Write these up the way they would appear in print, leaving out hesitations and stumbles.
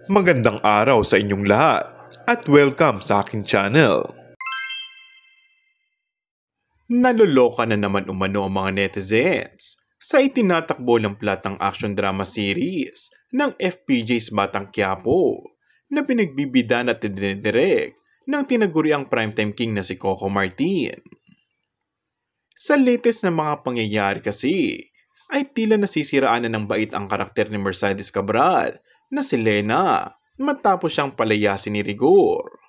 Magandang araw sa inyong lahat at welcome sa aking channel. Naloloka na naman umano ang mga netizens sa itinatakbo ng plot ng action drama series ng FPJ's Batang Quiapo na pinagbibidan at dinidirect ng tinaguriang primetime king na si Coco Martin. Sa latest na mga pangyayari kasi ay tila nasisiraan na ng bait ang karakter ni Mercedes Cabral na si Lena matapos siyang palayasin ni Rigor.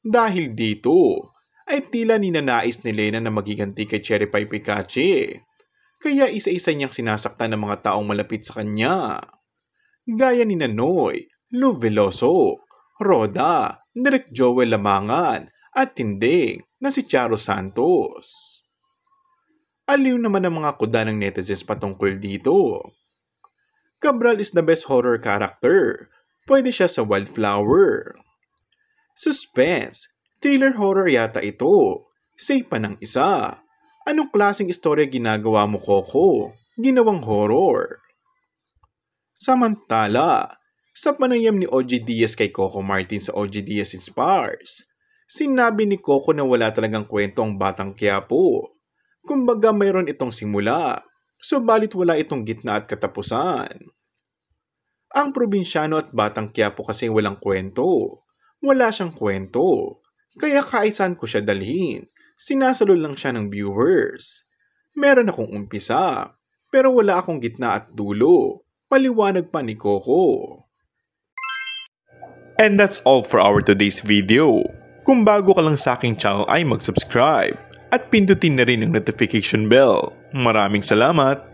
Dahil dito ay tila ninanais ni Lena na magiganti kay Cherry Pie Picache, kaya isa-isa niyang sinasaktan ng mga taong malapit sa kanya. Gaya ni Nanoy, Lou Veloso, Roda, Direk Joel Lamangan at Tinding na si Charo Santos. Aliw naman ang mga kuda ng netizens patungkol dito. Cabral is the best horror character. Pwede siya sa Wildflower. Suspense, thriller horror yata ito. Say pa ng isa. Anong klaseng istorya ginagawa mo, Coco? Ginawang horror. Samantala, sa panayam ni OG Diaz kay Coco Martin sa OG Diaz Inspires, sinabi ni Coco na wala talagang kwento ang Batang Quiapo. Kumbaga mayroon itong simula, subalit wala itong gitna at katapusan. Ang probinsyano at Batang Quiapo kasi walang kwento. Wala siyang kwento. Kaya kaisan ko siya dalhin. Sinasalol lang siya ng viewers. Meron akong umpisa, pero wala akong gitna at dulo. Paliwanag pa ni Coco. And that's all for our today's video. Kung bago ka lang sa aking channel ay mag-subscribe at pindutin na rin ang notification bell. Maraming salamat!